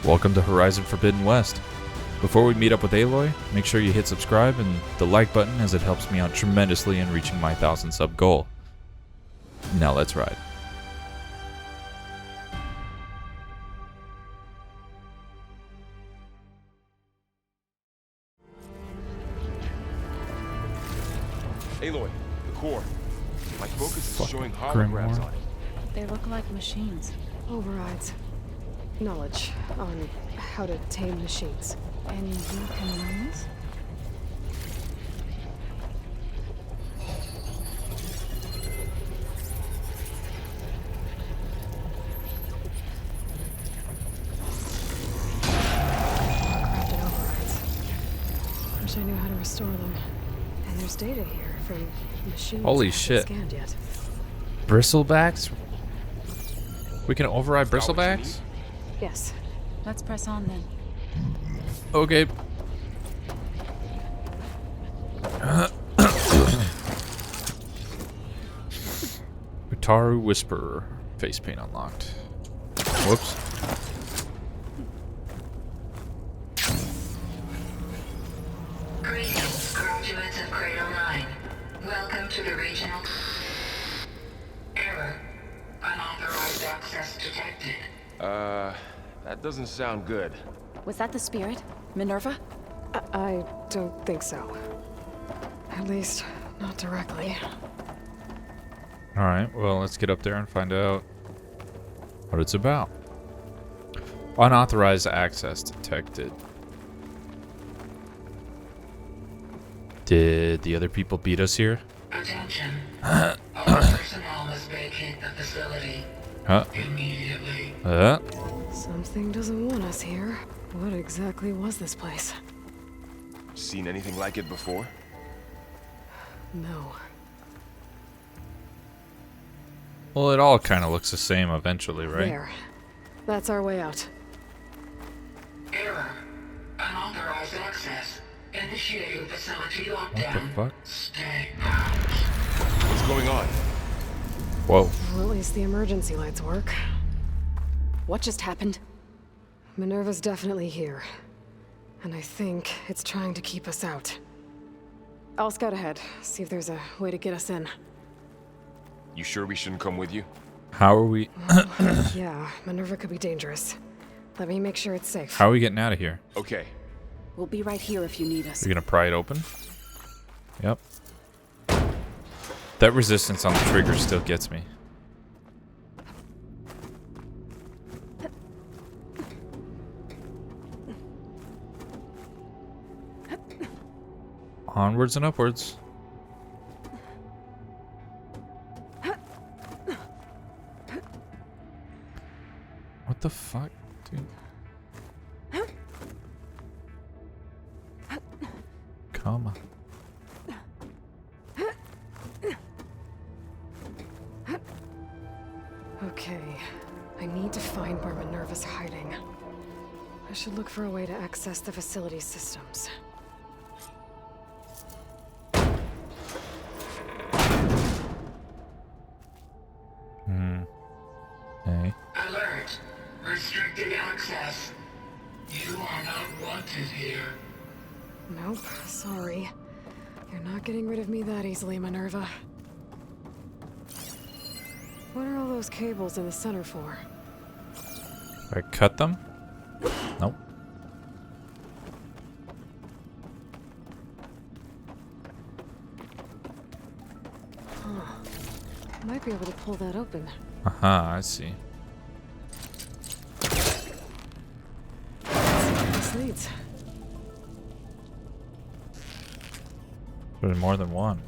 Welcome to Horizon Forbidden West. Before we meet up with Aloy, make sure you hit subscribe and the like button as it helps me out tremendously in reaching my 1,000 sub goal. Now let's ride. Aloy, the core. My focus is showing holograms on it. They look like machines. Overrides. Knowledge on how to tame machines. And you can learn this? Crafted overrides. Wish I knew how to restore them. And there's data here from machines Holy I haven't shit. scanned yet. Bristlebacks? We can override Got what you bristlebacks? Yes. Let's press on then. Okay. Utaru Whisperer. Face paint unlocked. Whoops. Greetings, graduates of Grade 9. Welcome to the regional... Error. Unauthorized access detected. That doesn't sound good. Was that the spirit? Minerva? I don't think so. At least, not directly. Alright, well, let's get up there and find out what it's about. Unauthorized access detected. Did the other people beat us here? Attention. All personnel must vacate the facility Huh? immediately. Something doesn't want us here. What exactly was this place? Seen anything like it before? No. Well, it all kind of looks the same eventually, right? There. That's our way out. Error. Unauthorized access. Initiating facility What the lockdown. fuck? Stay out. What's going on? Whoa. Well, at least the emergency lights work. What just happened? Minerva's definitely here. And I think it's trying to keep us out. I'll scout ahead, see if there's a way to get us in. You sure we shouldn't come with you? How are we... Yeah, Minerva could be dangerous. Let me make sure it's safe. How are we getting out of here? Okay. We'll be right here if you need us. We're gonna pry it open? Yep. That resistance on the trigger still gets me. Onwards and upwards. What the fuck, dude? Come on. Okay, I need to find where Minerva's hiding. I should look for a way to access the facility's systems. Hey. Alert. Restricted access. You are not wanted here. Nope, sorry. You're not getting rid of me that easily, Minerva. What are all those cables in the center for? I cut them? Nope. Might be able to pull that open. Aha, I see. Let's see where this leads. There's more than one.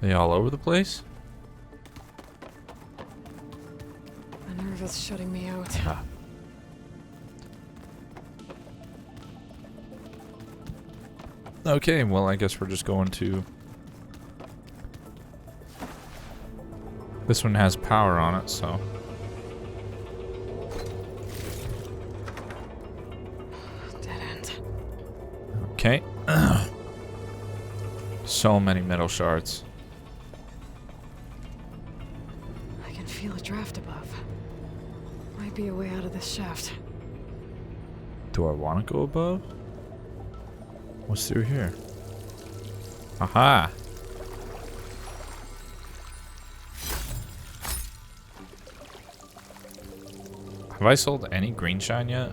They all over the place? Minerva's shutting me out. Ah. Okay, well, I guess we're just going to... This one has power on it, so... Dead end. Okay. So many metal shards. I can can feel a draft above. Might be a way out of this shaft. Do I want to go above? What's through here? Aha! Have I sold any green shine yet?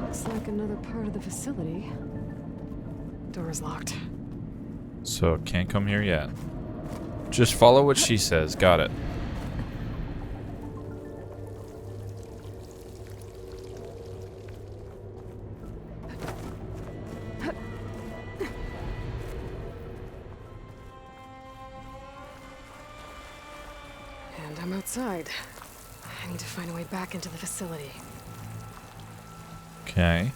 Looks like another part of the facility. Door's locked. So can't come here yet. Just follow what she says. Got it. And I'm outside. I need to find a way back into the facility. Okay.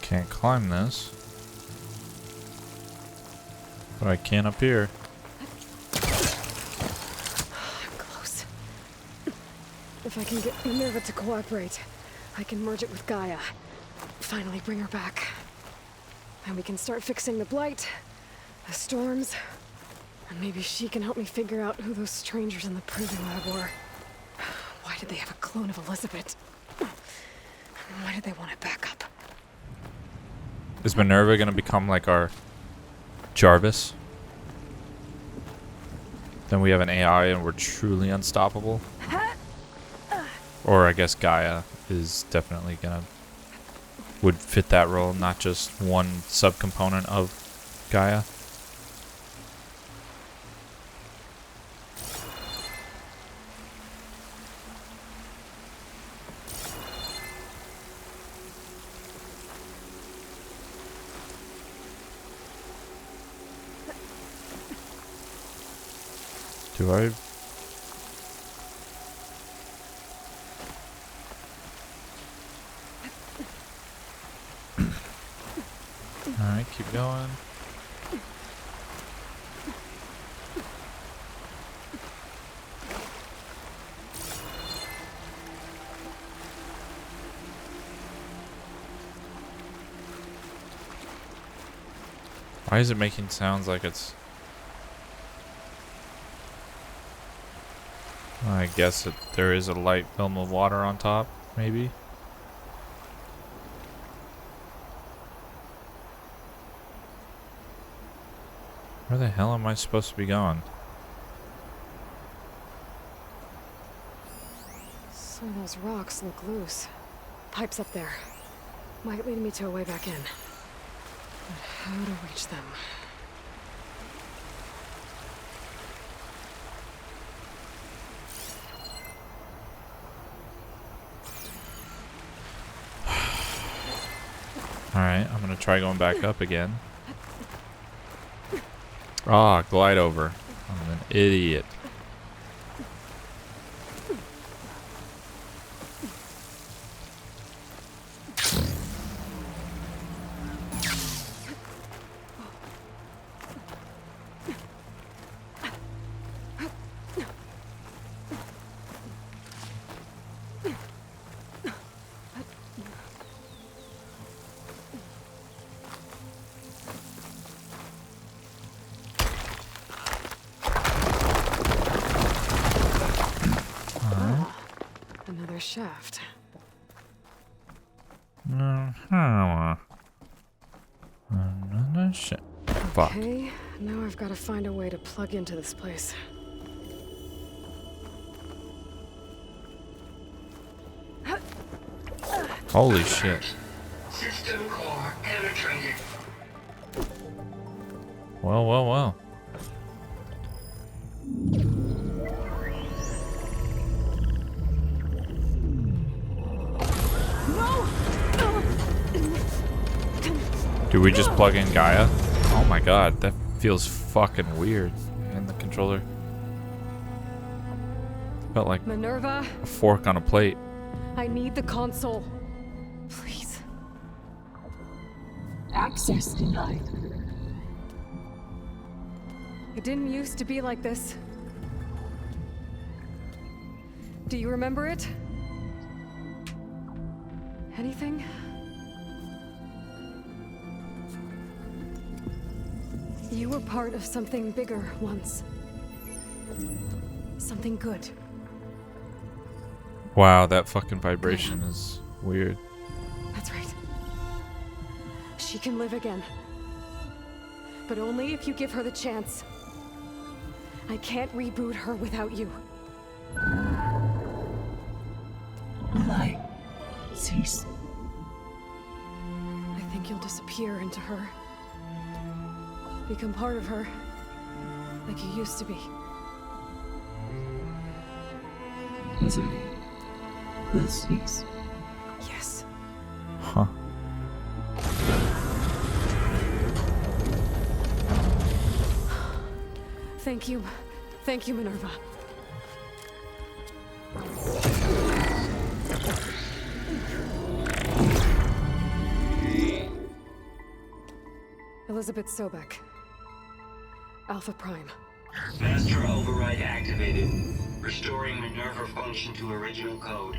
Can't climb this. But I can up here. I'm close. If I can get Minerva to cooperate, I can merge it with Gaia. Finally bring her back. And we can start fixing the blight, the storms, and maybe she can help me figure out who those strangers in the proving lab were. Why did they have a clone of Elizabeth? Why did they want it back up? Is Minerva gonna become like our Jarvis? Then we have an AI and we're truly unstoppable? Or I guess Gaia is definitely gonna would fit that role, not just one subcomponent of Gaia. Do I? Alright, keep going. Why is it making sounds like it's... I guess there is a light film of water on top, maybe. Where the hell am I supposed to be going? Some of those rocks look loose. Pipes up there. Might lead me to a way back in. But how to reach them? Alright, I'm gonna try going back up again. Ah, glide over. I'm an idiot. Another shaft. Another shit. Fuck. Okay, now I've got to find a way to plug into this place. Holy shit. System core penetrated. Well, well, well. Do we just plug in Gaia? Oh my god, that feels fucking weird. And the controller felt like Minerva, a fork on a plate. I need the console. Please. Access denied. It didn't used to be like this. Do you remember it? Anything? You were part of something bigger once. Something good. Wow, that fucking vibration is weird. That's right. She can live again. But only if you give her the chance. I can't reboot her without you. Aloy, cease. I think you'll disappear into her. Become part of her. Like you used to be. Easily. Will cease. Yes. Huh. Thank you. Thank you, Minerva. Elizabeth Sobek. Alpha Prime. Master override activated. Restoring Minerva function to original code.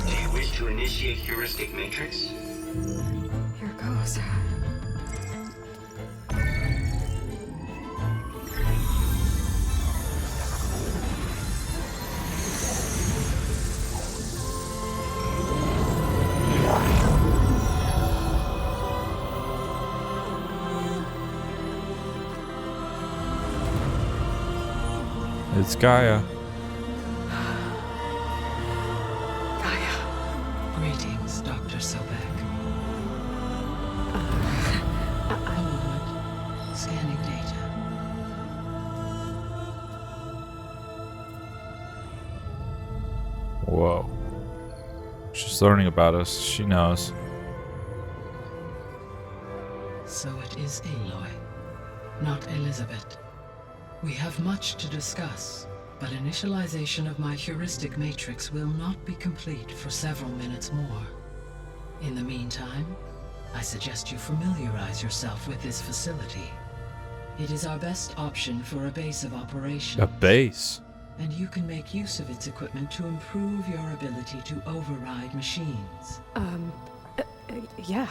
Do you wish to initiate heuristic matrix? Here goes. It's Gaia. Gaia. Greetings, Dr. Sobek. A moment. Scanning data. Whoa. She's learning about us. She knows. So it is Aloy, not Elizabeth. We have much to discuss, but initialization of my heuristic matrix will not be complete for several minutes more. In the meantime, I suggest you familiarize yourself with this facility. It is our best option for a base of operations. A base? And you can make use of its equipment to improve your ability to override machines. Yeah.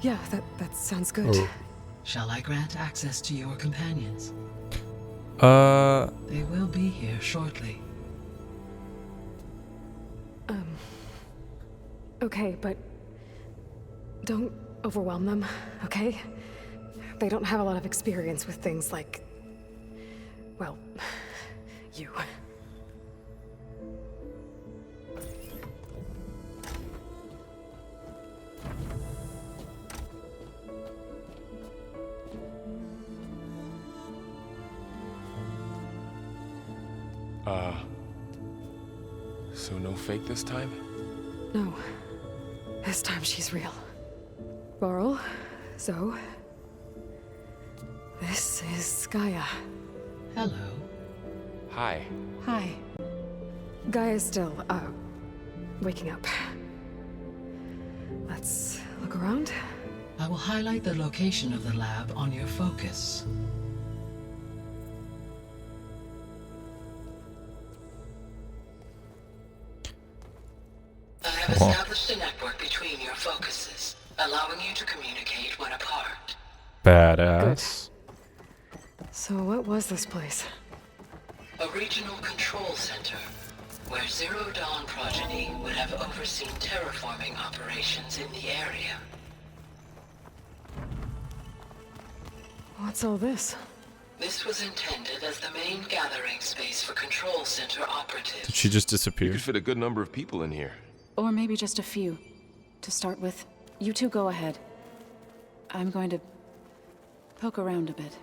Yeah, that sounds good. Oh. Shall I grant access to your companions? They will be here shortly. Okay, but don't overwhelm them, okay? They don't have a lot of experience with things like, well, you. So no fake this time? No. This time she's real. Laurel, Zoe. This is Gaia. Hello. Hi. Hi. Gaia's still, waking up. Let's look around. I will highlight the location of the lab on your focus. I have established a network between your focuses, allowing you to communicate when apart. Badass. So what was this place? A regional control center, where Zero Dawn progeny would have overseen terraforming operations in the area. What's all this? This was intended as the main gathering space for control center operatives. Did she just You disappear? could fit a good number of people in here. Or maybe just a few. To start with, you two go ahead. I'm going to poke around a bit.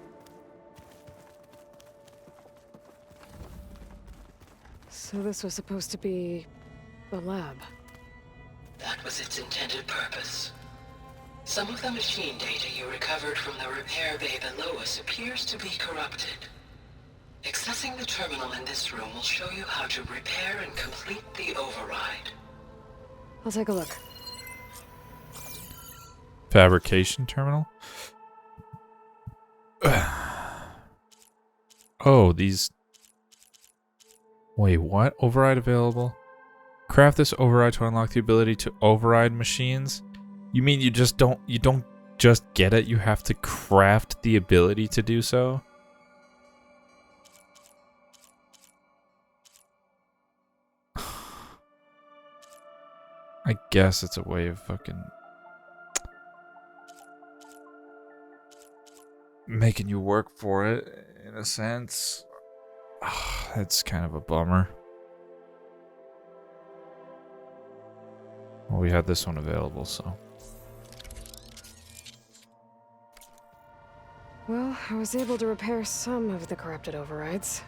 So this was supposed to be a lab. That was its intended purpose. Some of the machine data you recovered from the repair bay below us appears to be corrupted. Accessing the terminal in this room will show you how to repair and complete the override. I'll take a look. Fabrication terminal? Oh, these... Wait, what? Override available? Craft this override to unlock the ability to override machines? You mean you don't just get it, you have to craft the ability to do so? I guess it's a way of fucking making you work for it, in a sense. That's kind of a bummer. Well, we had this one available, so. Well, I was able to repair some of the corrupted overrides.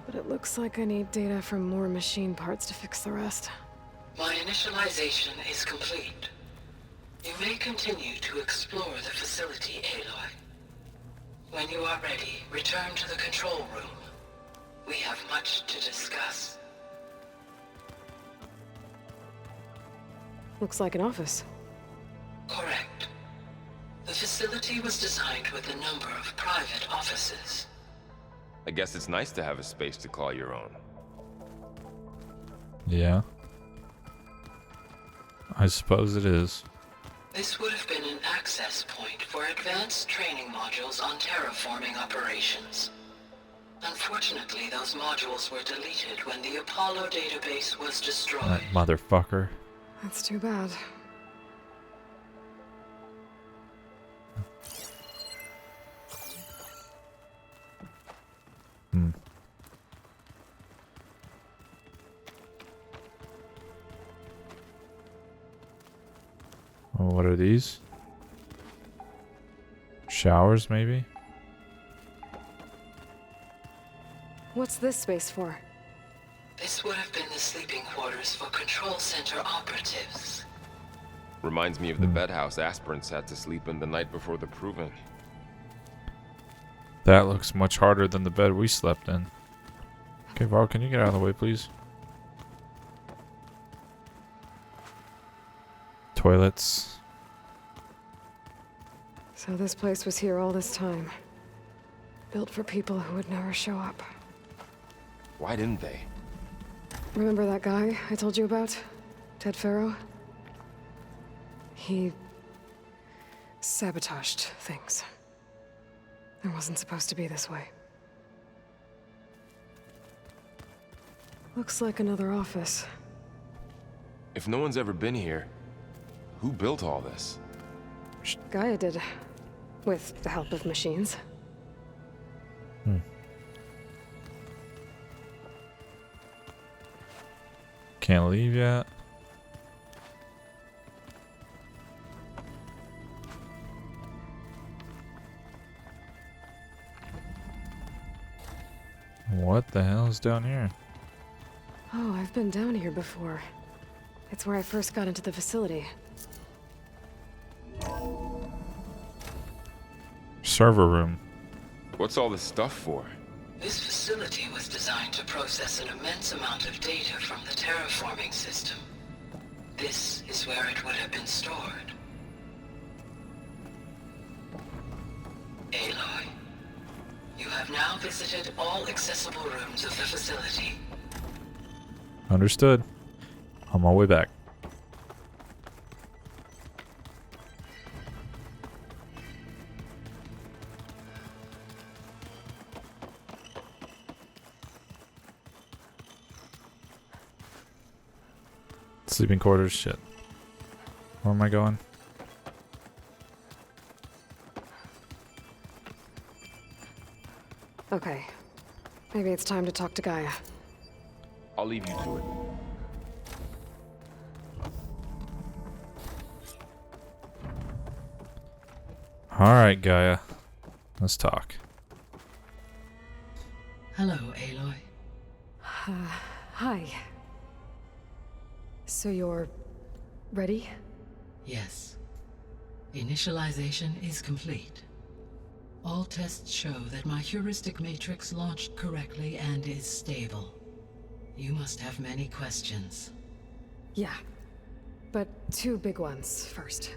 But it looks like I need data from more machine parts to fix the rest. My initialization is complete. You may continue to explore the facility, Aloy. When you are ready, return to the control room. We have much to discuss. Looks like an office. Correct. The facility was designed with a number of private offices. I guess it's nice to have a space to call your own. Yeah. I suppose it is. This would have been an access point for advanced training modules on terraforming operations. Unfortunately, those modules were deleted when the Apollo database was destroyed. That motherfucker. That's too bad. Oh, what are these? Showers, maybe? What's this space for? This would have been the sleeping quarters for control center operatives. Reminds me of the bedhouse aspirants had to sleep in the night before the proving. That looks much harder than the bed we slept in. Okay, Val, can you get out of the way, please? Toilets. So this place was here all this time. Built for people who would never show up. Why didn't they? Remember that guy I told you about? Ted Farrow? He sabotaged things. It wasn't supposed to be this way. Looks like another office. If no one's ever been here, who built all this? GAIA did. With the help of machines. Can't leave yet. What the hell is down here? Oh, I've been down here before. It's where I first got into the facility. Server room. What's all this stuff for? This facility was designed to process an immense amount of data from the terraforming system. This is where it would have been stored. Aloy, you have now visited all accessible rooms of the facility. Understood. On my way back. Sleeping quarters, shit. Where am I going? Okay. Maybe it's time to talk to GAIA. I'll leave you to it. Alright, Gaia. Let's talk. Hello, Aloy. Hi. So you're ready? Yes. Initialization is complete. All tests show that my heuristic matrix launched correctly and is stable. You must have many questions. Yeah. But two big ones first.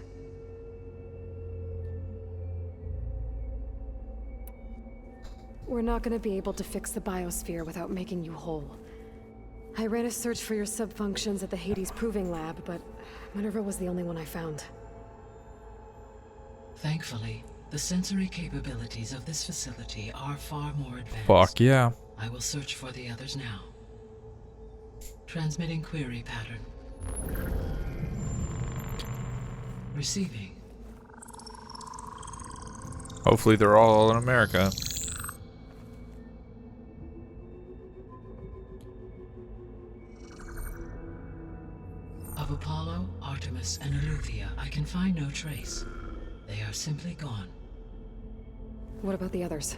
We're not gonna be able to fix the biosphere without making you whole. I ran a search for your sub-functions at the Hades Proving Lab, but Minerva was the only one I found. Thankfully, the sensory capabilities of this facility are far more advanced. Fuck yeah. I will search for the others now. Transmitting query pattern. Receiving. Hopefully they're all in America. Of Apollo, Artemis, and Eleuthia, I can find no trace. They are simply gone. What about the others?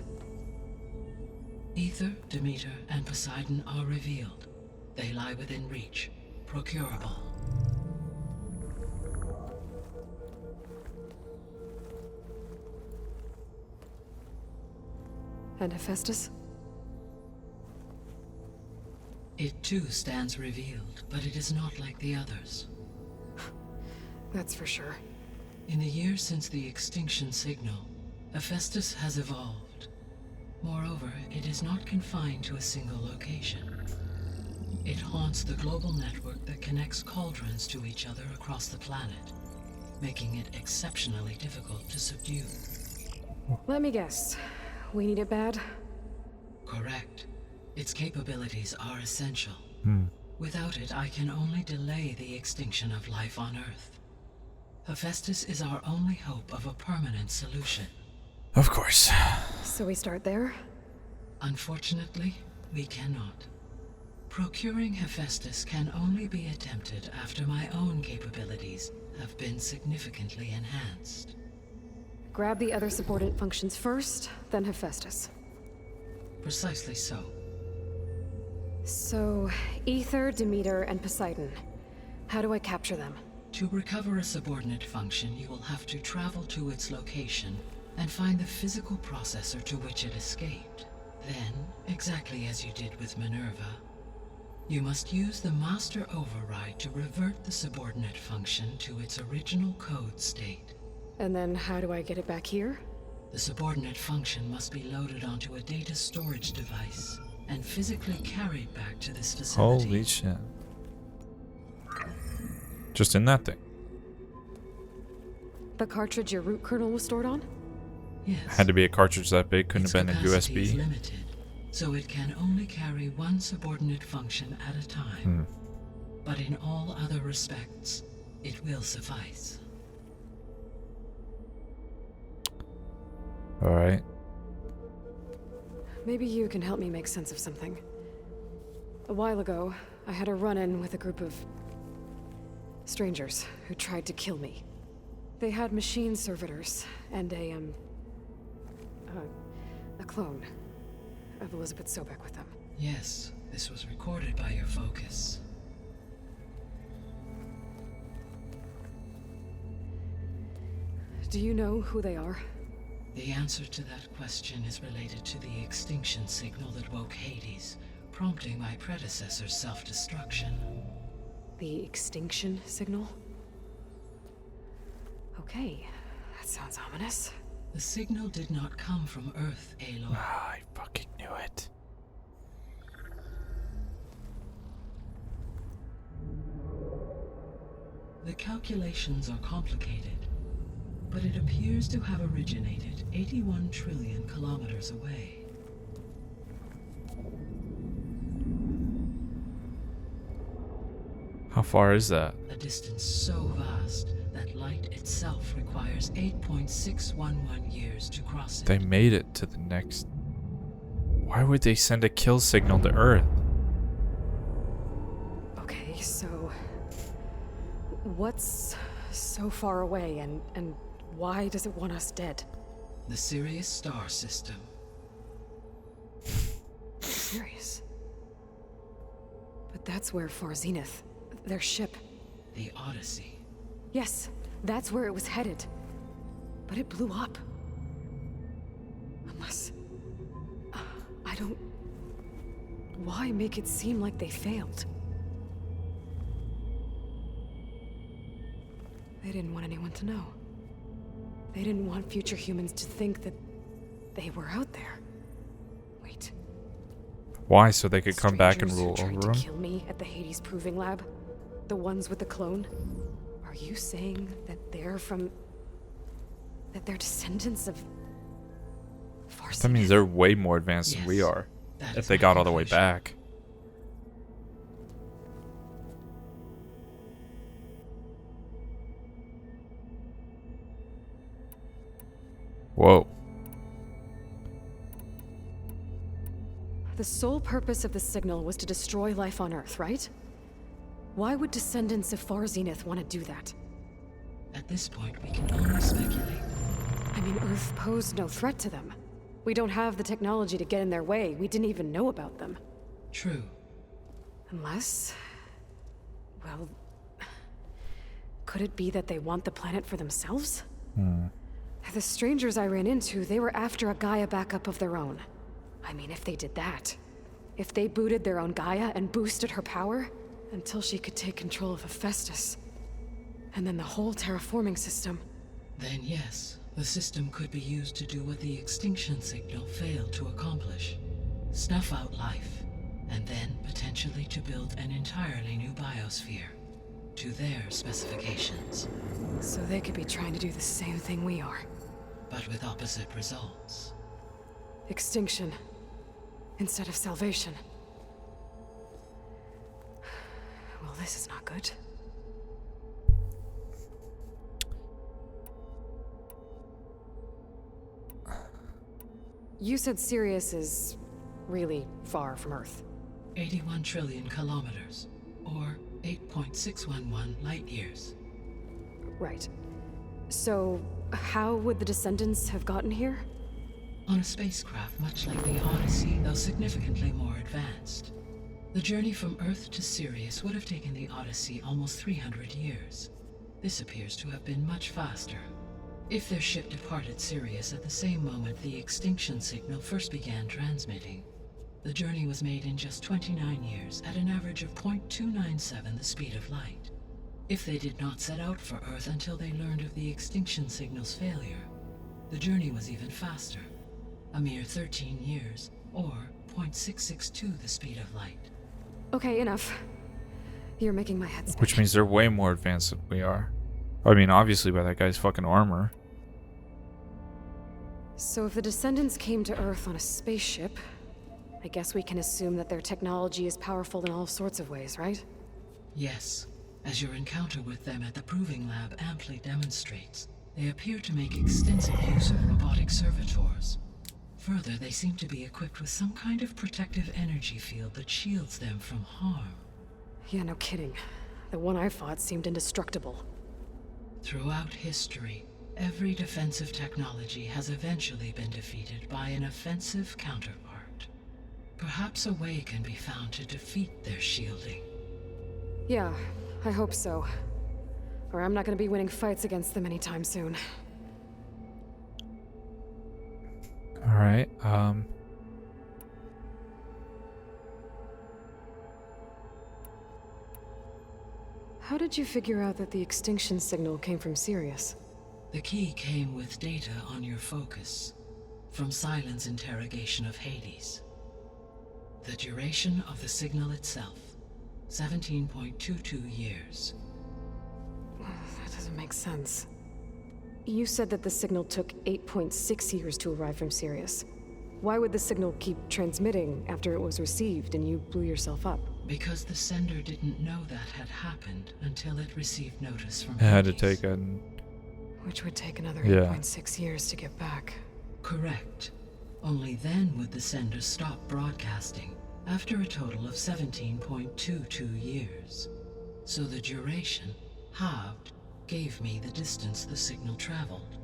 Ether, Demeter, and Poseidon are revealed. They lie within reach, procurable. And Hephaestus? It too stands revealed, but it is not like the others. That's for sure. In the years since the extinction signal, Hephaestus has evolved. Moreover, it is not confined to a single location. It haunts the global network that connects cauldrons to each other across the planet, making it exceptionally difficult to subdue. Let me guess. We need it bad? Correct. Its capabilities are essential. Without it, I can only delay the extinction of life on Earth. Hephaestus is our only hope of a permanent solution. Of course. So we start there? Unfortunately, we cannot. Procuring Hephaestus can only be attempted after my own capabilities have been significantly enhanced. Grab the other subordinate functions first, then Hephaestus. Precisely so. So, Ether, Demeter, and Poseidon. How do I capture them? To recover a subordinate function, you will have to travel to its location and find the physical processor to which it escaped. Then, exactly as you did with Minerva, you must use the master override to revert the subordinate function to its original code state. And then how do I get it back here? The subordinate function must be loaded onto a data storage device and physically carried back to this facility. Holy shit. Just in that thing. The cartridge your root kernel was stored on? Yes. Had to be a cartridge that big, couldn't Its have been a capacity is USB. limited, so it can only carry one subordinate function at a time. But in all other respects, it will suffice. Alright. Maybe you can help me make sense of something. A while ago, I had a run-in with a group of strangers who tried to kill me. They had machine servitors and a clone of Elizabeth Sobek with them. Yes, this was recorded by your focus. Do you know who they are? The answer to that question is related to the extinction signal that woke Hades, prompting my predecessor's self-destruction. The extinction signal? Okay, that sounds ominous. The signal did not come from Earth, Aloy. I fucking knew it. The calculations are complicated, but it appears to have originated 81 trillion kilometers away. How far is that? A distance so vast that light itself requires 8.611 years to cross it. They made it to the next... Why would they send a kill signal to Earth? Okay, so... what's so far away and why does it want us dead? The Sirius star system. Serious? But that's where Far Zenith, their ship... The Odyssey. Yes, that's where it was headed. But it blew up. Unless... I don't... Why make it seem like they failed? They didn't want anyone to know. They didn't want future humans to think that they were out there. Wait. Why? So they could come back and Strangers who rule tried over to them? kill me at the Hades proving lab? The ones with the clone? Are you saying that they're from... that they're descendants of... That means they're way more advanced than we Yes, are. that If is they my got all the way conclusion. back. Whoa. The sole purpose of the signal was to destroy life on Earth, right? Why would descendants of Far Zenith want to do that? At this point, we can only speculate. I mean, Earth posed no threat to them. We don't have the technology to get in their way. We didn't even know about them. True. Unless... well... could it be that they want the planet for themselves? The strangers I ran into, they were after a Gaia backup of their own. I mean, if they did that... if they booted their own Gaia and boosted her power... until she could take control of Hephaestus. And then the whole terraforming system... Then yes, the system could be used to do what the extinction signal failed to accomplish. Snuff out life, and then potentially to build an entirely new biosphere. To their specifications. So they could be trying to do the same thing we are. But with opposite results. Extinction. Instead of salvation. Well, this is not good. You said Sirius is really far from Earth. 81 trillion kilometers, or 8.611 light years. Right. So, how would the descendants have gotten here? On a spacecraft much like the Odyssey, though significantly more advanced. The journey from Earth to Sirius would have taken the Odyssey almost 300 years. This appears to have been much faster. If their ship departed Sirius at the same moment the extinction signal first began transmitting, the journey was made in just 29 years at an average of 0.297 the speed of light. If they did not set out for Earth until they learned of the extinction signal's failure, the journey was even faster, a mere 13 years, or 0.662 the speed of light. Okay, enough. You're making my head spin. Which means they're way more advanced than we are. I mean, obviously by that guy's fucking armor. So if the descendants came to Earth on a spaceship, I guess we can assume that their technology is powerful in all sorts of ways, right? Yes, as your encounter with them at the Proving Lab amply demonstrates, they appear to make extensive use of robotic servitors. Further, they seem to be equipped with some kind of protective energy field that shields them from harm. Yeah, no kidding. The one I fought seemed indestructible. Throughout history, every defensive technology has eventually been defeated by an offensive counterpart. Perhaps a way can be found to defeat their shielding. Yeah, I hope so. Or I'm not gonna be winning fights against them anytime soon. Alright, How did you figure out that the extinction signal came from Sirius? The key came with data on your focus, from Silent's interrogation of Hades. The duration of the signal itself, 17.22 years. That doesn't make sense. You said that the signal took 8.6 years to arrive from Sirius. Why would the signal keep transmitting after it was received and you blew yourself up? Because the sender didn't know that had happened until it received notice from it had to Hades. take a... Which would take another Yeah. 8.6 years to get back. Correct. Only then would the sender stop broadcasting, after a total of 17.22 years. So the duration, halved, gave me the distance the signal traveled.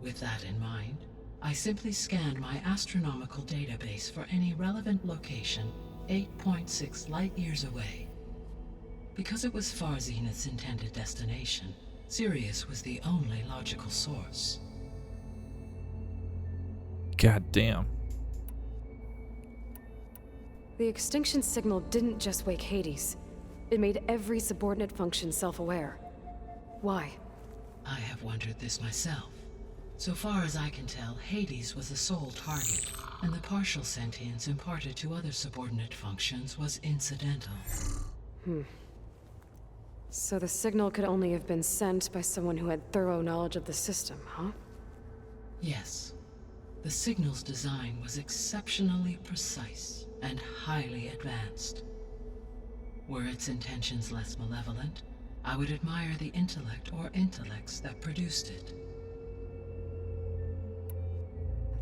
With that in mind, I simply scanned my astronomical database for any relevant location 8.6 light-years away. Because it was Far Zenith's intended destination, Sirius was the only logical source. God damn. The extinction signal didn't just wake Hades. It made every subordinate function self-aware. Why? I have wondered this myself. So far as I can tell, Hades was the sole target, and the partial sentience imparted to other subordinate functions was incidental. So the signal could only have been sent by someone who had thorough knowledge of the system, huh? Yes. The signal's design was exceptionally precise and highly advanced. Were its intentions less malevolent, I would admire the intellect or intellects that produced it.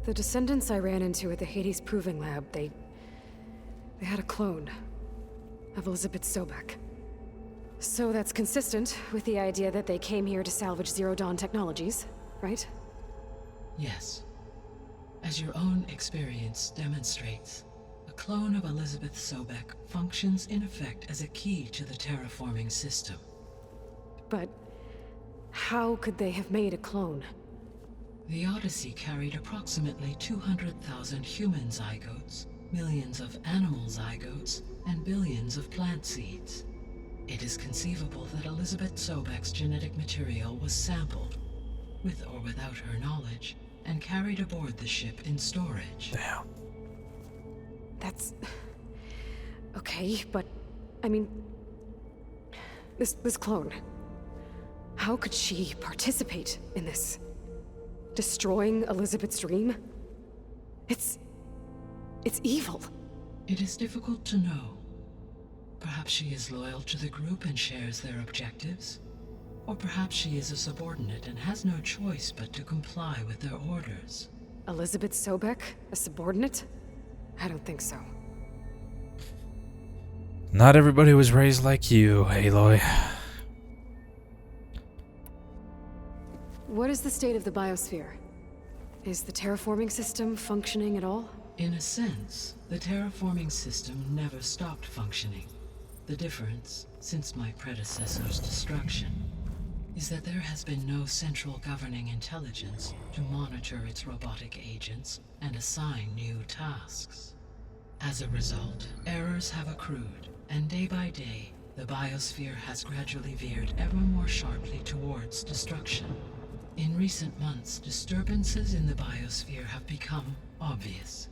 The descendants I ran into at the Hades Proving Lab, they had a clone of Elizabeth Sobek. So that's consistent with the idea that they came here to salvage Zero Dawn technologies, right? Yes. As your own experience demonstrates, a clone of Elizabeth Sobek functions in effect as a key to the terraforming system. But how could they have made a clone? The Odyssey carried approximately 200,000 human zygotes, millions of animal zygotes, and billions of plant seeds. It is conceivable that Elizabeth Sobek's genetic material was sampled, with or without her knowledge, and carried aboard the ship in storage. Damn. That's... okay, but... I mean... This clone... How could she participate in this? Destroying Elizabeth's dream? It's evil. It is difficult to know. Perhaps she is loyal to the group and shares their objectives. Or perhaps she is a subordinate and has no choice but to comply with their orders. Elizabeth Sobek? A subordinate? I don't think so. Not everybody was raised like you, Aloy. What is the state of the biosphere? Is the terraforming system functioning at all? In a sense, the terraforming system never stopped functioning. The difference, since my predecessor's destruction, is that there has been no central governing intelligence to monitor its robotic agents and assign new tasks. As a result, errors have accrued, and day by day, the biosphere has gradually veered ever more sharply towards destruction. In recent months, disturbances in the biosphere have become obvious.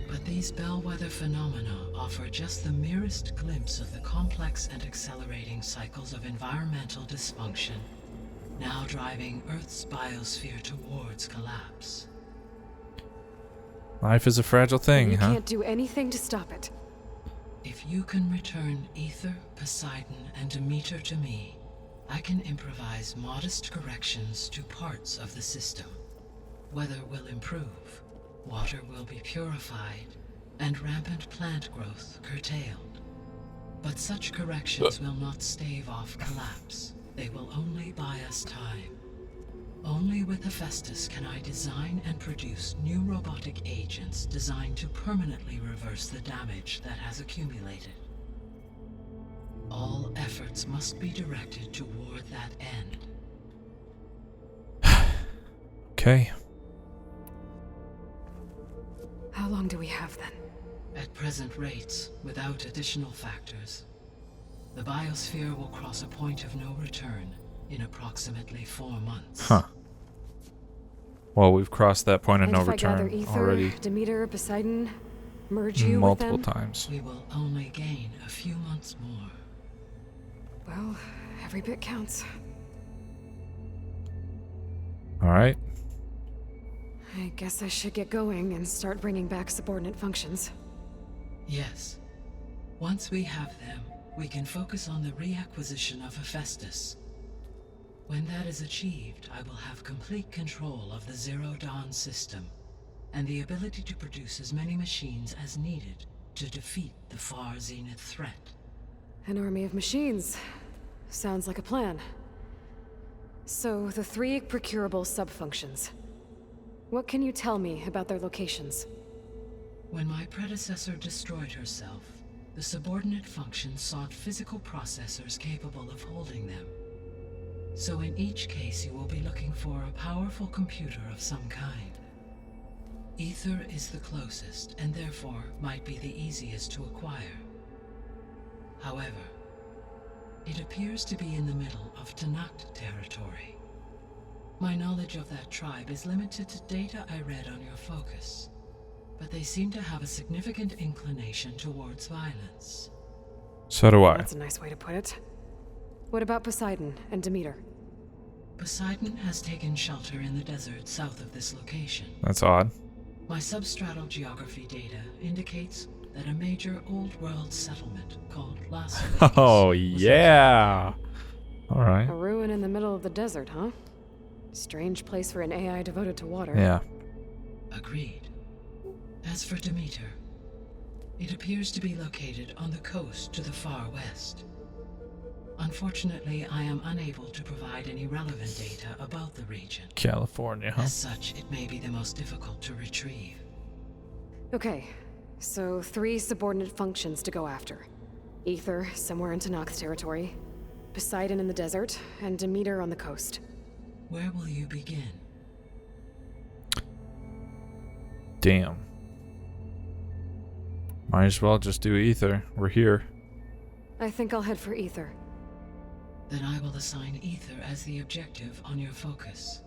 But these bellwether phenomena offer just the merest glimpse of the complex and accelerating cycles of environmental dysfunction, now driving Earth's biosphere towards collapse. Life is a fragile thing, You huh? can't do anything to stop it. If you can return Ether, Poseidon, and Demeter to me, I can improvise modest corrections to parts of the system. Weather will improve, water will be purified, and rampant plant growth curtailed. But such corrections will not stave off collapse. They will only buy us time. Only with Hephaestus can I design and produce new robotic agents designed to permanently reverse the damage that has accumulated. All efforts must be directed toward that end. Okay. How long do we have then? At present rates, without additional factors, the biosphere will cross a point of no return in approximately 4 months. Huh. Well, we've crossed that point of And no if I gather return Ether, already Demeter, Poseidon, merge you multiple with them? times. We will only gain a few months more. Well, every bit counts. All right. I guess I should get going and start bringing back subordinate functions. Yes. Once we have them, we can focus on the reacquisition of Hephaestus. When that is achieved, I will have complete control of the Zero Dawn system, and the ability to produce as many machines as needed to defeat the far zenith threat. An army of machines. Sounds like a plan. So, the 3 procurable sub-functions. What can you tell me about their locations? When my predecessor destroyed herself, the subordinate functions sought physical processors capable of holding them. So in each case you will be looking for a powerful computer of some kind. Ether is the closest, and therefore might be the easiest to acquire. However, it appears to be in the middle of Tanakh territory. My knowledge of that tribe is limited to data I read on your focus. but they seem to have a significant inclination towards violence. So do I. That's a nice way to put it. What about Poseidon and Demeter? Poseidon has taken shelter in the desert south of this location. That's odd. My substratal geography data indicates that a major old-world settlement called Las Vegas Oh, was yeah. All right. A ruin in the middle of the desert, huh? Strange place for an AI devoted to water. Yeah. Agreed. As for Demeter, it appears to be located on the coast to the far west. Unfortunately, I am unable to provide any relevant data about the region. California, huh? As such, it may be the most difficult to retrieve. Okay, so 3 subordinate functions to go after. Ether, somewhere in Tanakh territory. Poseidon in the desert, and Demeter on the coast. Where will you begin? Damn. Might as well just do Ether. We're here. I think I'll head for Ether. Then I will assign Ether as the objective on your focus.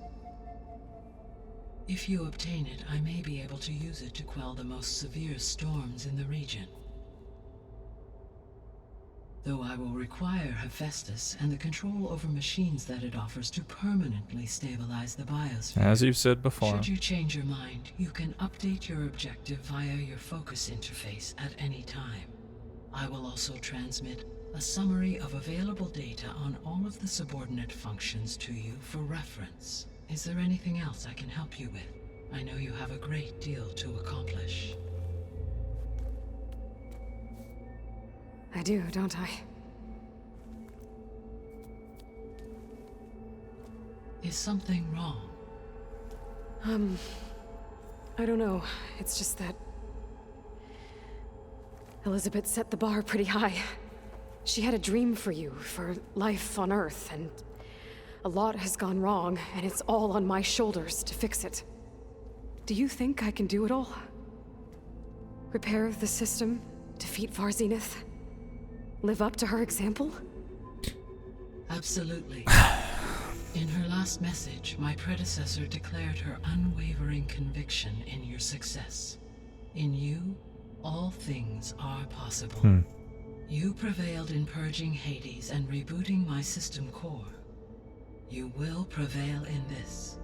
If you obtain it, I may be able to use it to quell the most severe storms in the region. Though I will require Hephaestus and the control over machines that it offers to permanently stabilize the biosphere. As you've said before. Should you change your mind, you can update your objective via your focus interface at any time. I will also transmit a summary of available data on all of the subordinate functions to you for reference. Is there anything else I can help you with? I know you have a great deal to accomplish. I do, don't I? Is something wrong? I don't know. It's just that Elizabeth set the bar pretty high. She had a dream for you, for life on Earth, and a lot has gone wrong, and it's all on my shoulders to fix it. Do you think I can do it all? Repair the system, defeat Varzenith, live up to her example? Absolutely. In her last message, my predecessor declared her unwavering conviction in your success. In you, all things are possible. You prevailed in purging Hades and rebooting my system core. You will prevail in this.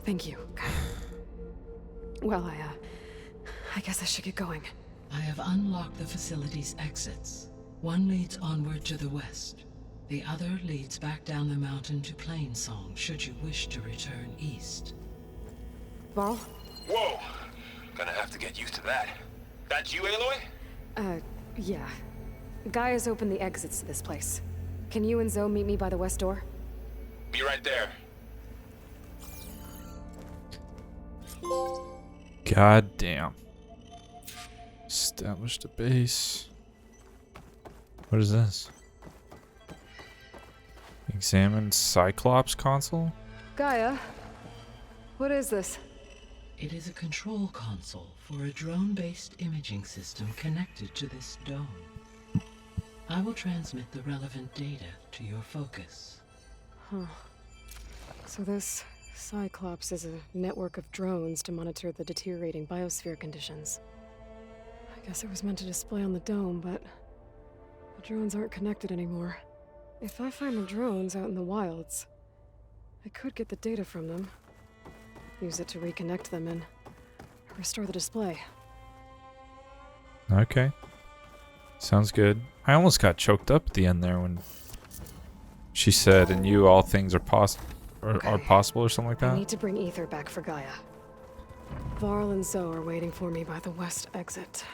Thank you. Well, I guess I should get going. I have unlocked the facility's exits. One leads onward to the west. The other leads back down the mountain to Plainsong, should you wish to return east. Varl? Whoa! Gonna have to get used to that. That's you, Aloy? Yeah. Gaia's opened the exits to this place. Can you and Zoe meet me by the west door? Be right there. God damn. Established a base. What is this? Examine Cyclops console? Gaia? What is this? It is a control console for a drone-based imaging system connected to this dome. I will transmit the relevant data to your focus. Huh. So this Cyclops is a network of drones to monitor the deteriorating biosphere conditions. I guess it was meant to display on the dome, but the drones aren't connected anymore. If I find the drones out in the wilds, I could get the data from them, use it to reconnect them and restore the display. Okay. Sounds good. I almost got choked up at the end there when she said, "In you, all things are possible," or something like I that. need to bring Ether back for Gaia. Varl and Zoe are waiting for me by the west exit.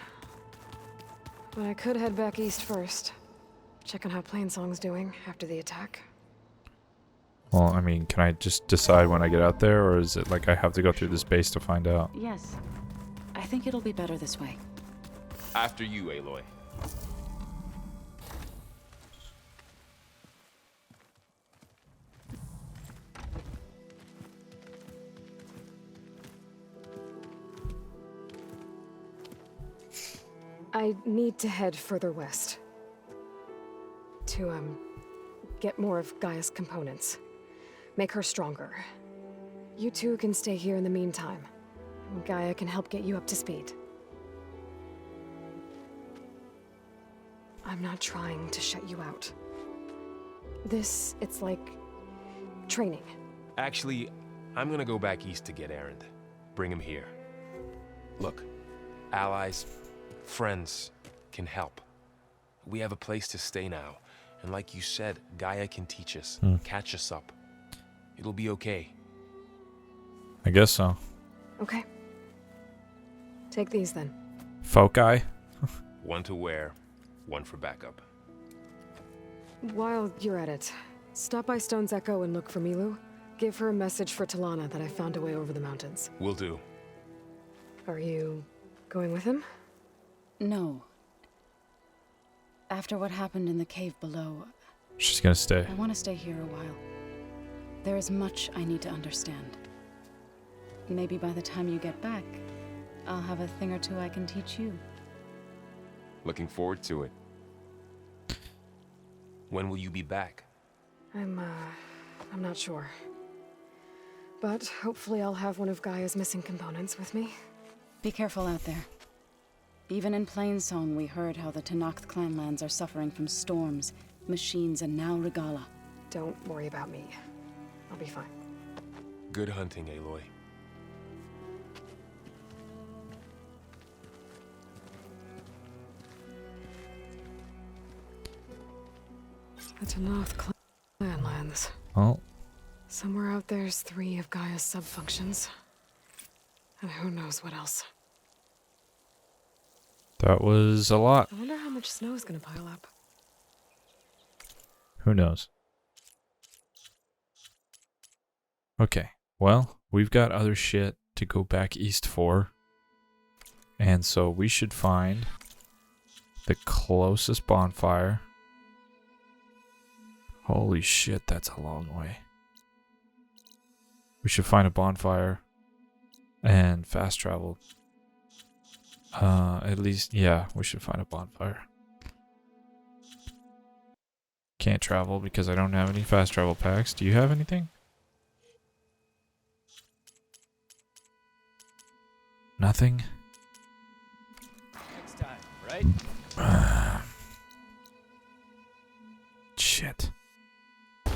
But I could head back east first. Check on how Plainsong's doing after the attack. Well, I mean, can I just decide when I get out there, or is it like I have to go through this base to find out? Yes. I think it'll be better this way. After you, Aloy. I need to head further west. To, get more of Gaia's components. Make her stronger. You two can stay here in the meantime. Gaia can help get you up to speed. I'm not trying to shut you out. It's like training. Actually, I'm gonna go back east to get Erend. Bring him here. Look, allies, friends can help. We have a place to stay now. And like you said, Gaia can teach us, catch us up. It'll be okay. I guess so. Okay. Take these then. Foci? One to wear, one for backup. While you're at it, stop by Stone's Echo and look for Milu. Give her a message for Talana that I found a way over the mountains. Will do. Are you going with him? No. After what happened in the cave below, She's gonna stay. I want to stay here a while. There is much I need to understand. Maybe by the time you get back, I'll have a thing or two I can teach you. Looking forward to it. When will you be back? I'm not sure. But hopefully I'll have one of Gaia's missing components with me. Be careful out there. Even in Plainsong, we heard how the Tenakth clanlands are suffering from storms, machines, and now Regala. Don't worry about me. I'll be fine. Good hunting, Aloy. The Tenakth clanlands. Well, Somewhere out there's 3 of Gaia's subfunctions. And who knows what else. that was a lot. I wonder how much snow is gonna pile up. Who knows? Okay, well, we've got other shit to go back east for. And so we should find the closest bonfire. Holy shit, that's a long way. We should find a bonfire and fast travel. At least, yeah, we should find a bonfire. Can't travel because I don't have any fast travel packs. Do you have anything? Nothing? Next time, right? Shit. An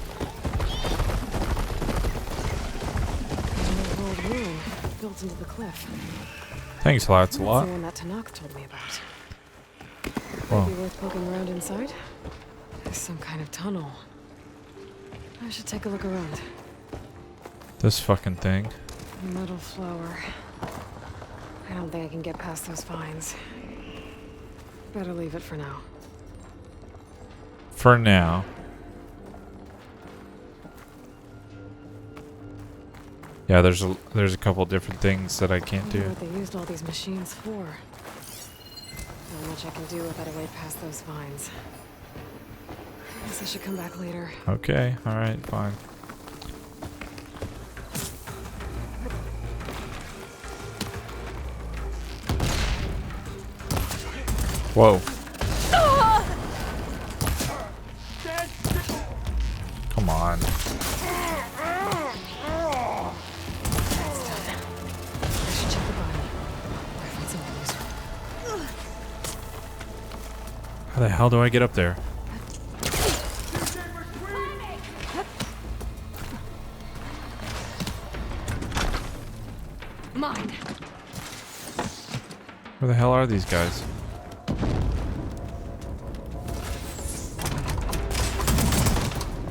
old ruin built into the cliff. Thanks, lots a That's lot. the one that Tenakth told me about. Whoa. Maybe worth poking around inside? There's some kind of tunnel. I should take a look around. This fucking thing. Metal flower. I don't think I can get past those vines. Better leave it for now. For now. Yeah, there's a couple different things that I can't I wonder do. what they used all these machines for. Not much I can do without a way past those vines. Guess I should come back later. Okay, alright, fine. Whoa. Come on. I should check the body. I find something useful. How the hell do I get up there? Mine. Where the hell are these guys?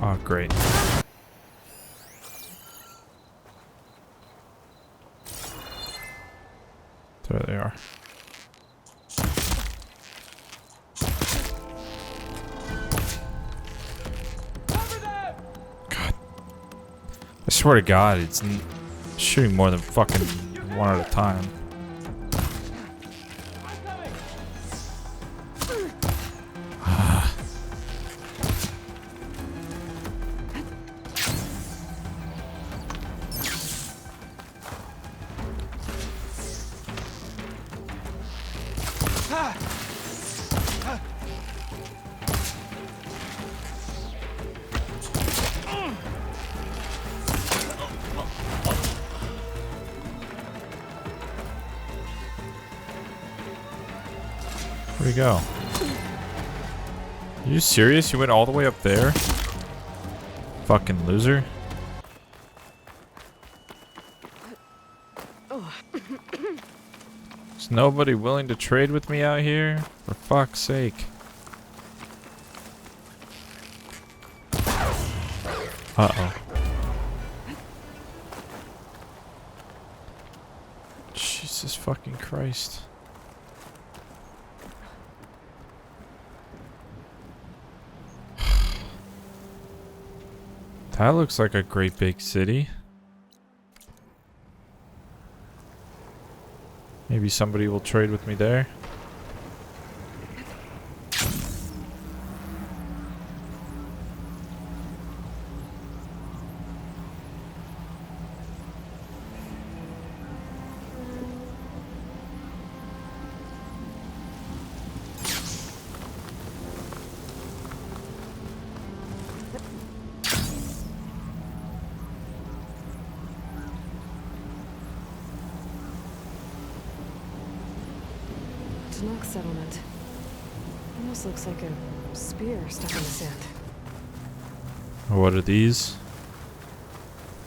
Oh, great. There they are. God. I swear to God, it's shooting more than fucking one at a time. Where'd he go? Are you serious? You went all the way up there? Fucking loser. Is nobody willing to trade with me out here? For fuck's sake. Uh-oh. Jesus fucking Christ. That looks like a great big city. Maybe somebody will trade with me there. Tanakh settlement. Almost looks like a spear stuck in the sand. What are these?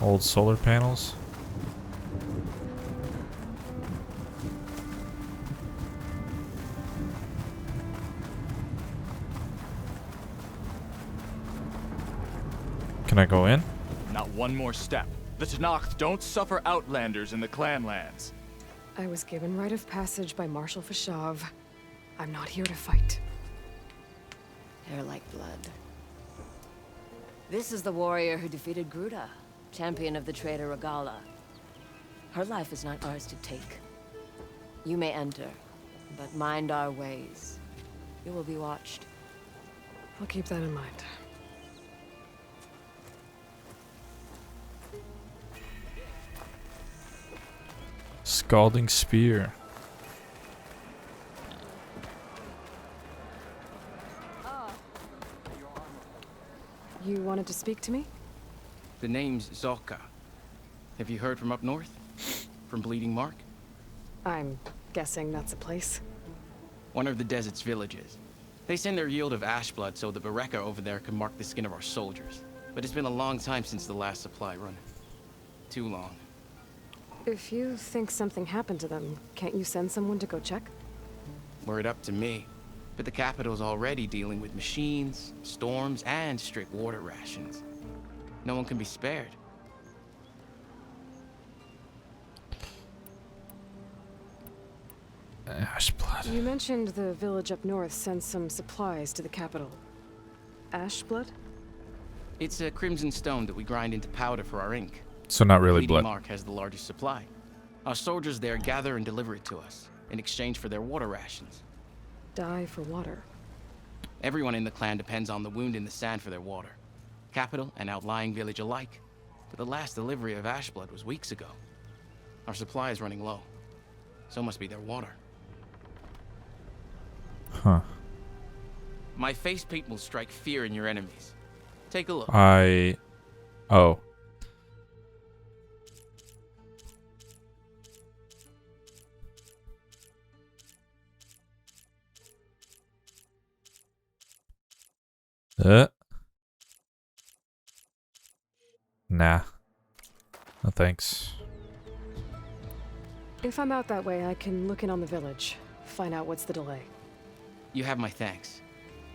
Old solar panels? Can I go in? Not one more step. The Tanakh don't suffer outlanders in the clan lands. I was given rite of passage by Marshal Fashav. I'm not here to fight. They're like blood. This is the warrior who defeated Gruta, champion of the trader Regala. Her life is not ours to take. You may enter, but mind our ways. You will be watched. I'll keep that in mind. Scalding spear. You wanted to speak to me? The name's Zolka. Have you heard from up north? From Bleeding Mark? I'm guessing that's a place. One of the desert's villages. They send their yield of ash blood so the Bereka over there can mark the skin of our soldiers. But it's been a long time since the last supply run. Too long. If you think something happened to them, can't you send someone to go check? Were it up to me. But the capital's already dealing with machines, storms, and strict water rations. No one can be spared. Ash blood. You mentioned the village up north sends some supplies to the capital. Ash blood? It's a crimson stone that we grind into powder for our ink. So not really Bleeding blood. Mark has the largest supply. Our soldiers there gather and deliver it to us in exchange for their water rations. Die for water. Everyone in the clan depends on the wound in the sand for their water. Capital and outlying village alike. But the last delivery of ash blood was weeks ago. Our supply is running low. So must be their water. Huh. My face paint will strike fear in your enemies. Take a look. Oh. Nah. No thanks. If I'm out that way, I can look in on the village. Find out what's the delay. You have my thanks.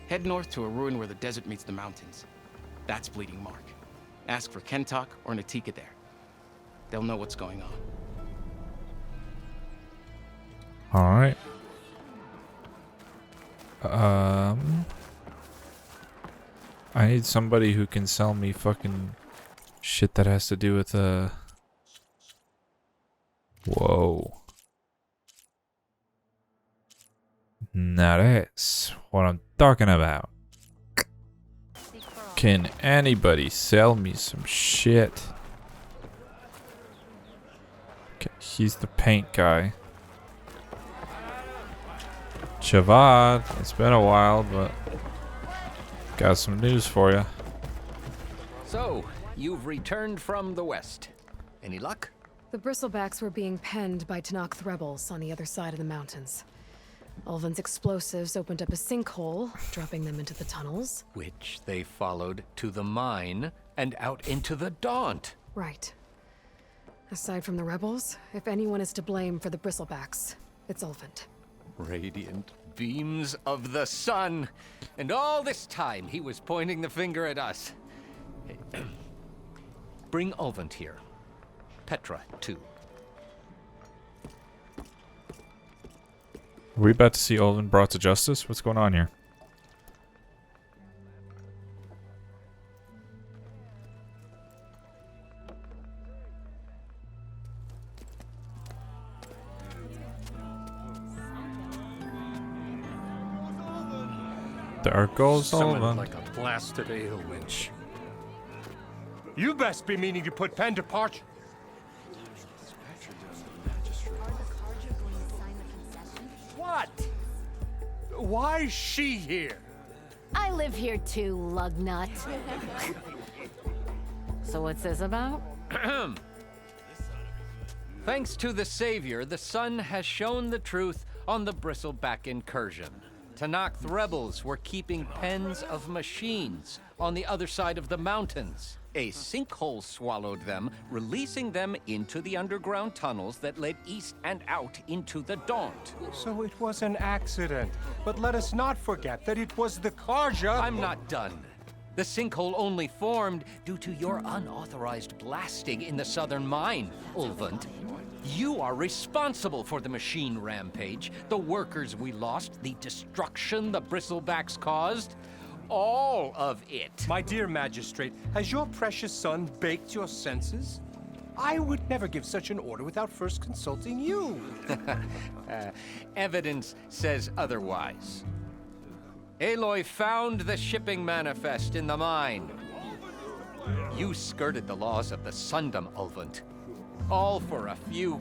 Head north to a ruin where the desert meets the mountains. That's Bleeding Mark. Ask for Kentok or Natika there. They'll know what's going on. Alright. I need somebody who can sell me fucking shit that has to do with Whoa. Now that's what I'm talking about. Can anybody sell me some shit? Okay, he's the paint guy. Chavad, it's been a while, but got some news for you. So, you've returned from the west. Any luck? The bristlebacks were being penned by Tanakh rebels on the other side of the mountains. Ulvin's explosives opened up a sinkhole, dropping them into the tunnels. Which they followed to the mine and out into the Daunt. Right. Aside from the rebels, if anyone is to blame for the bristlebacks, it's Ulvin. Radiant beams of the sun. And all this time he was pointing the finger at us. Bring Ulvin here. Petra, too. Are we about to see Ulvin brought to justice? What's going on here? There goes Summoned Ulvin. like a blasted ale winch. You best be meaning to put pen to parch. What? Why is she here? I live here too, lugnut. So what's this about? Thanks to the Savior, the sun has shown the truth on the bristleback incursion. Tanakh rebels were keeping pens of machines on the other side of the mountains. A sinkhole swallowed them, releasing them into the underground tunnels that led east and out into the Daunt. So it was an accident. But let us not forget that it was the Karja. I'm not done. The sinkhole only formed due to your unauthorized blasting in the southern mine, Ulvin. You are responsible for the machine rampage, the workers we lost, the destruction the bristlebacks caused. All of it. My dear magistrate, has your precious son baked your senses? I would never give such an order without first consulting you. Evidence says otherwise. Aloy found the shipping manifest in the mine. You skirted the laws of the Sundom, Ulvin. All for a few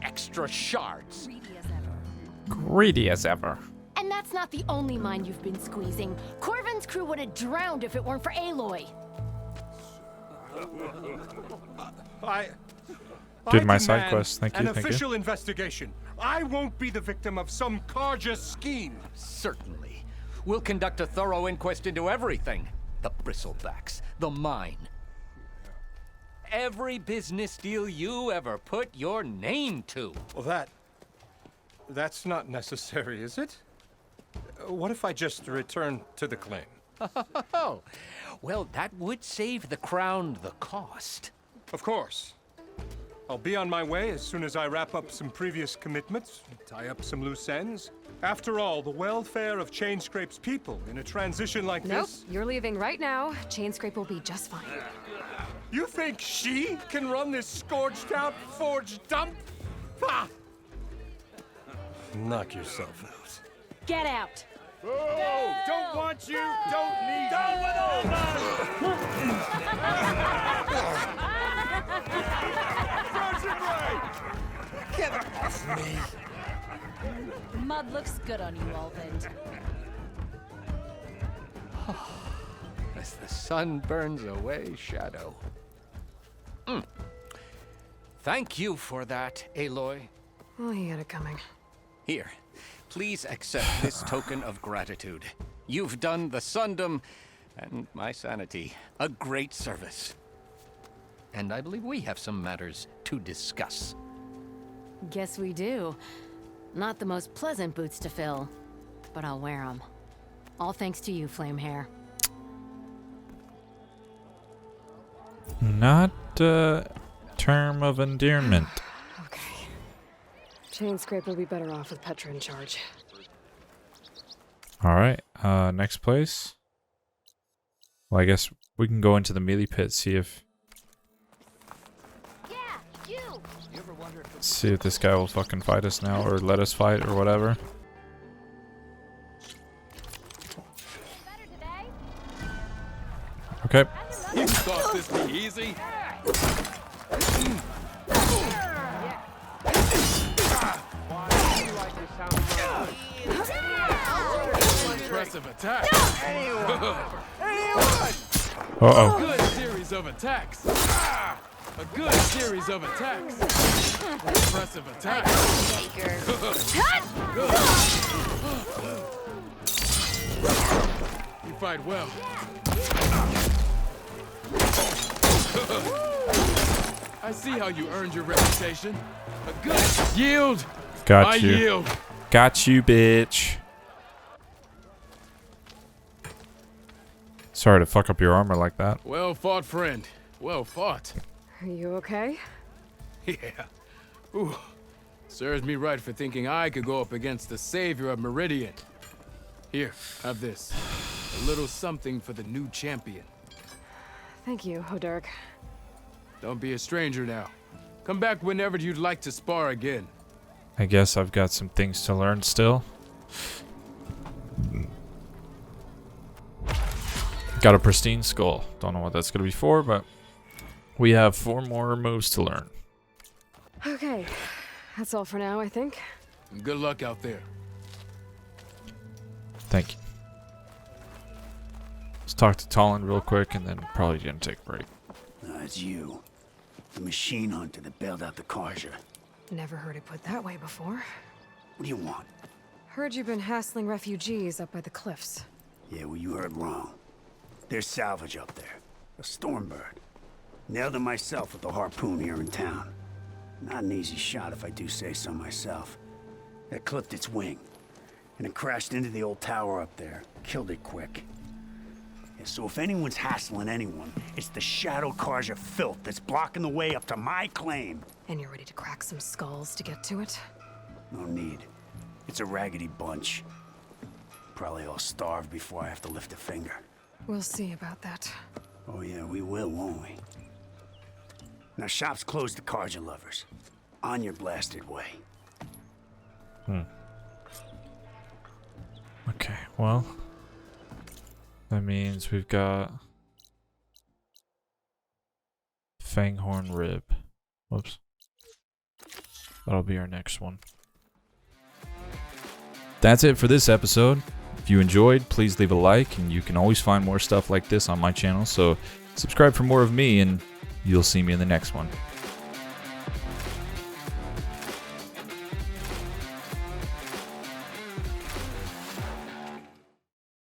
extra shards. Greedy as ever. And that's not the only mine you've been squeezing. Corvin's crew would have drowned if it weren't for Aloy. Did my I side demand quest. Thank you, an thank you. official investigation. I won't be the victim of some Karja scheme. Certainly. We'll conduct a thorough inquest into everything. The bristlebacks, the mine. Every business deal you ever put your name to. Well, that's not necessary, is it? What if I just return to the claim? Oh, well, that would save the crown the cost. Of course. I'll be on my way as soon as I wrap up some previous commitments, tie up some loose ends. After all, the welfare of Chainscrape's people in a transition like this... Nope, you're leaving right now. Chainscrape will be just fine. You think she can run this scorched-out forged dump? Ha! Knock yourself out. Get out. Oh, don't want you, don't need down with all Get off me! Mud looks good on you, Ulvin. As the sun burns away shadow. Thank you for that, Aloy. Oh, he had it coming. Here, please accept this token of gratitude. You've done the Sundom and my sanity a great service. And I believe we have some matters to discuss. Guess we do. Not the most pleasant boots to fill, but I'll wear them. All thanks to you, Flamehair. Not a term of endearment. Okay. Chainscrape will be better off with Petra in charge. Alright, next place. Well, I guess we can go into the melee pit, see if this guy will fucking fight us now, or let us fight, or whatever. Okay. You thought this be easy? Impressive attack. Uh-oh. Good series of attacks. A good series of attacks. Impressive attacks. You fight well. I see how you earned your reputation. A good yield. Got you. Yield. Got you, bitch. Sorry to fuck up your armor like that. Well fought, friend. Well fought. Are you okay? Yeah. Ooh. Serves me right for thinking I could go up against the savior of Meridian. Here, have this. A little something for the new champion. Thank you, Hodurk. Don't be a stranger now. Come back whenever you'd like to spar again. I guess I've got some things to learn still. Got a pristine skull. Don't know what that's going to be for, but we have 4 more moves to learn. Okay, that's all for now, I think. Good luck out there. Thank you. Let's talk to Twan real quick and then probably gonna take a break. It's you. The machine hunter that bailed out the Carja. Never heard it put that way before. What do you want? Heard you've been hassling refugees up by the cliffs. Yeah, well, you heard wrong. There's salvage up there. A stormbird. Nailed it myself with the harpoon here in town. Not an easy shot if I do say so myself. It clipped its wing. And it crashed into the old tower up there. Killed it quick. Yeah, so if anyone's hassling anyone, it's the Shadow Carja filth that's blocking the way up to my claim. And you're ready to crack some skulls to get to it? No need. It's a raggedy bunch. Probably all starved before I have to lift a finger. We'll see about that. Oh yeah, we will, won't we? Now shop's closed to Carja lovers. On your blasted way. Okay, well, that means we've got Fanghorn Rib. Whoops. That'll be our next one. That's it for this episode. If you enjoyed, please leave a like, and you can always find more stuff like this on my channel, so subscribe for more of me, and you'll see me in the next one.